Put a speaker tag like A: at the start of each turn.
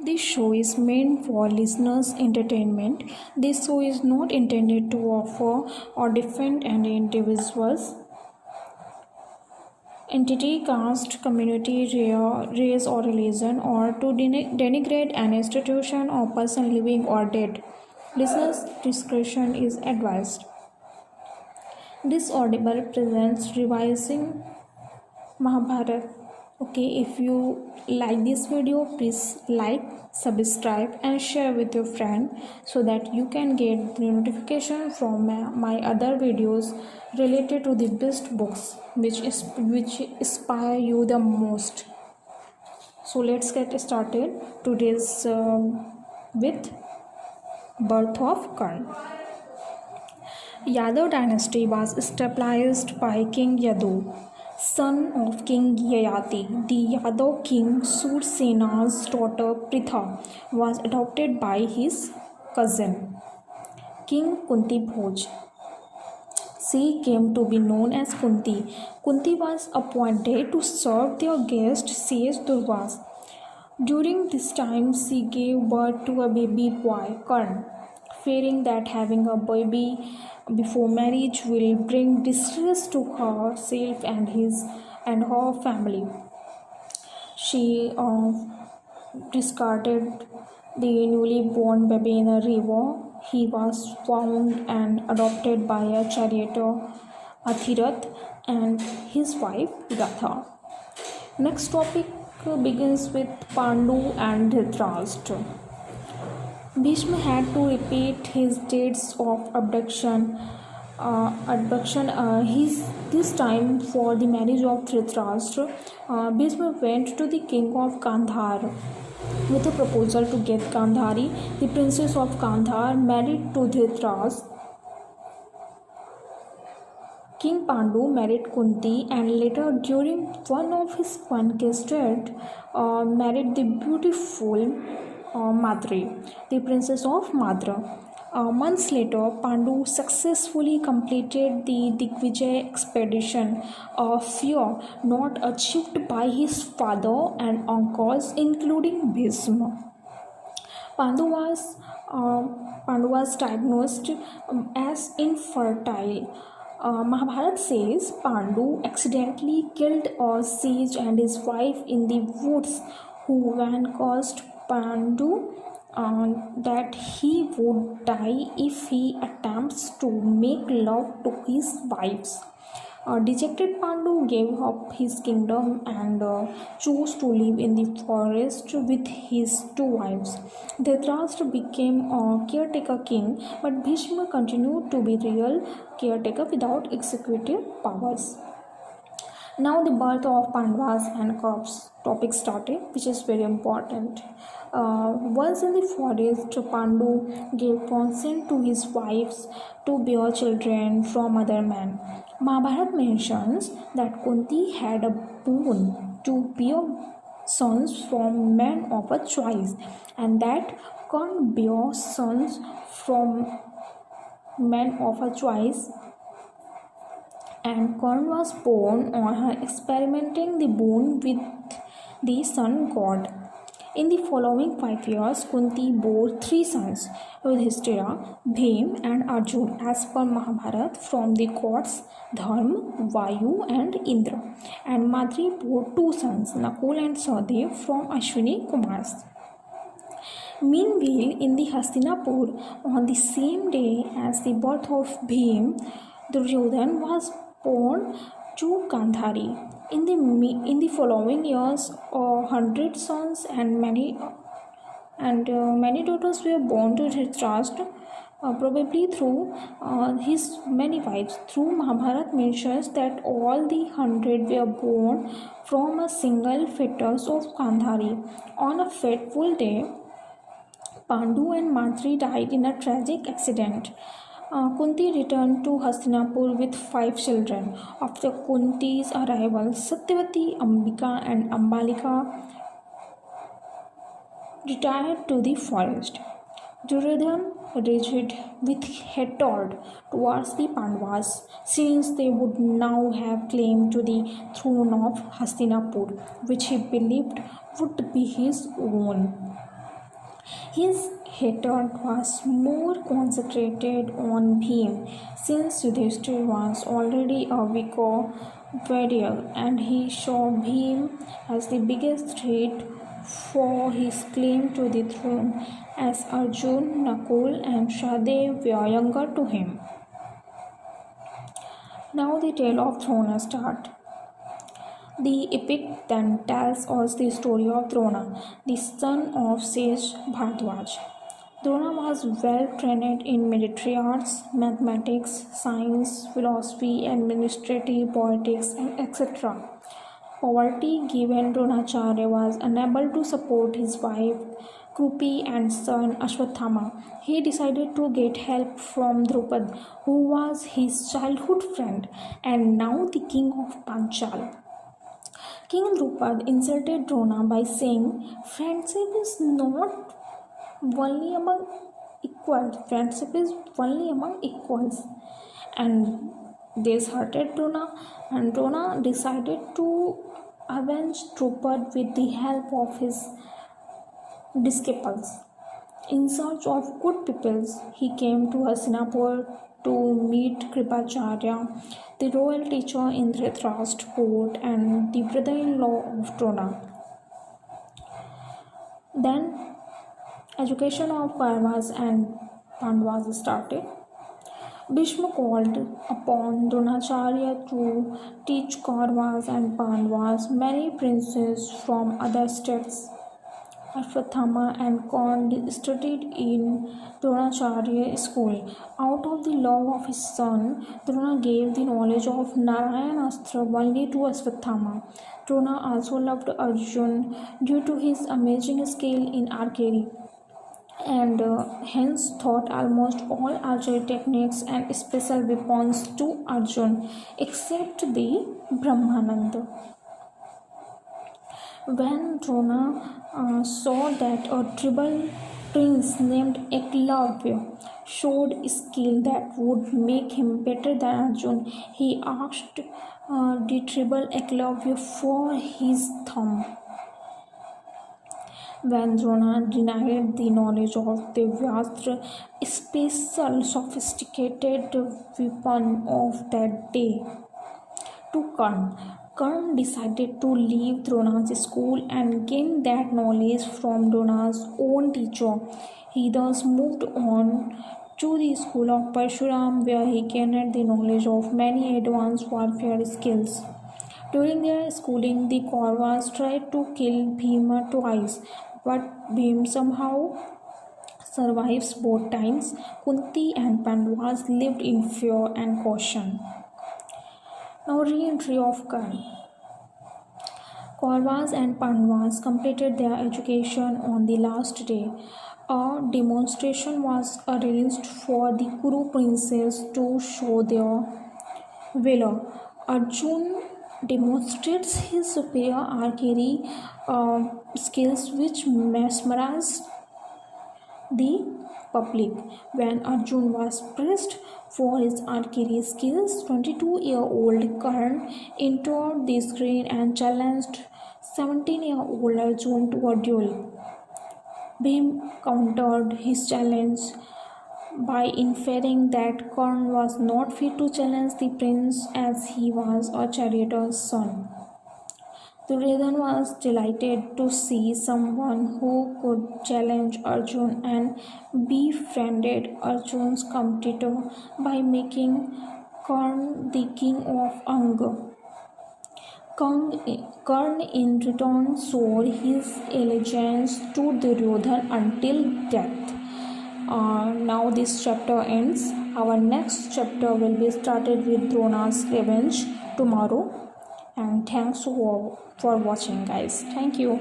A: This show is meant for listeners' entertainment. This show is not intended to offer or defend any individual's entity, caste, community, race, or religion, or to denigrate an institution or person living or dead. Listeners' discretion is advised. This audible presents revising Mahabharata. Okay, if you like this video, please like, subscribe and share with your friend so that you can get the notification from my other videos related to the best books which inspire you the most. So let's get started today's with birth of Karna. Yadav dynasty was established by King Yadu, son of King Yayati. The Yadav king Sursena's daughter Pritha was adopted by his cousin, King Kunti Bhoj. She came to be known as Kunti. Kunti was appointed to serve their guest sage Durvas. During this time, she gave birth to a baby boy, Karna, fearing that having a baby before marriage will bring distress to herself and her family. She discarded the newly born baby in a river. He was found and adopted by a charioteer, Athirath, and his wife Gatha. Next topic begins with Pandu and Dhritarashtra. Bhishma had to repeat his dates of abduction. This time for the marriage of Dhritarashtra. Bhishma went to the king of Kandhar with a proposal to get Gandhari, the princess of Kandhar, married to Dhritarashtra. King Pandu married Kunti and later during one of his conquests married the beautiful Madri, the princess of Madra. Months later, Pandu successfully completed the Digvijay expedition, a feat not achieved by his father and uncles, including Bhishma. Pandu was diagnosed as infertile. Mahabharata says Pandu accidentally killed a sage and his wife in the woods, who then caused Pandu that he would die if he attempts to make love to his wives. Dejected Pandu gave up his kingdom and chose to live in the forest with his two wives. Dhritarashtra became a caretaker king, but Bhishma continued to be real caretaker without executive powers. Now the birth of Pandavas and Kauravas topic started, which is very important. Once in the forest, Pandu gave consent to his wives to bear children from other men. Mahabharata mentions that Kunti had a boon to bear sons from men of a choice, and that Karna bear sons from men of a choice, and Karna was born on her experimenting the boon with the sun god. In the following 5 years, Kunti bore 3 sons, Yudhishthira, Bhim and Arjun, as per Mahabharata, from the gods Dharma, Vayu and Indra, and Madri bore 2 sons, Nakul and Sahadev, from Ashwini Kumars. Meanwhile, in the Hastinapur, on the same day as the birth of Bhim, Duryodhan was born to Gandhari. In the following years, 100 sons and many daughters were born to Dhritarashtra, probably through his many wives. Through Mahabharata mentions that all the 100 were born from a single fetus of Gandhari. On a fateful day, Pandu and Madri died in a tragic accident. Kunti returned to Hastinapur with 5 children. After Kunti's arrival, Satyavati, Ambika and Ambalika retired to the forest. Duryodhan raged with hatred towards the Pandavas, since they would now have claim to the throne of Hastinapur, which he believed would be his own. His hatred was more concentrated on Bhim since Yudhishthir was already a weaker warrior and he saw Bhim as the biggest threat for his claim to the throne as Arjun, Nakul and Sahadev were younger to him. Now the tale of Drona starts. The epic then tells us the story of Drona, the son of sage Bharadwaj. Drona was well trained in military arts, mathematics, science, philosophy, administrative, politics, and etc. Poverty given Dronacharya was unable to support his wife Krupi and son Ashwathama. He decided to get help from Drupad, who was his childhood friend and now the king of Panchal. King Drupad insulted Drona by saying, "Friendship is not only among equals. Friendship is only among equals." And this hurted Drona, and Drona decided to avenge Drupad with the help of his disciples. In search of good people, he came to Hastinapur to meet Kripacharya, the royal teacher in Dhritarashtra court and the brother-in-law of Drona. Then education of Kauravas and Pandavas started. Bhishma called upon Dronacharya to teach Kauravas and Pandavas. Many princes from other states, Ashwathama and Karna, studied in Dronacharya school. Out of the love of his son, Drona gave the knowledge of Narayana-astra only to Ashwathama. Drona also loved Arjun due to his amazing skill in archery and hence taught almost all archery techniques and special weapons to Arjun except the Brahmananda. When Drona saw that a tribal prince named Eklavya showed skill that would make him better than Arjun, he asked the tribal Eklavya for his thumb. When Drona denied the knowledge of the Vyastra, special sophisticated weapon of that day, to Karna, Karna decided to leave Drona's school and gain that knowledge from Drona's own teacher. He thus moved on to the school of Parshuram, where he gained the knowledge of many advanced warfare skills. During their schooling, the Kauravas tried to kill Bhima twice, but Bhima somehow survives both times. Kunti and Pandavas lived in fear and caution. Now, re-entry of Karna. Kauravas and Pandavas completed their education on the last day. A demonstration was arranged for the Kuru princes to show their valor. Arjun demonstrates his superior archery skills, which mesmerized the public. When Arjun was praised for his archery skills, 22-year-old Karna entered the screen and challenged 17-year-old Arjun to a duel. Bhim countered his challenge by inferring that Karna was not fit to challenge the prince as he was a charioteer's son. Duryodhana was delighted to see someone who could challenge Arjun and befriended Arjun's competitor by making Karna the king of Anga. Karna in return showed his allegiance to Duryodhana until death. Now this chapter ends. Our next chapter will be started with Drona's revenge tomorrow. And thanks for watching, guys. Thank you.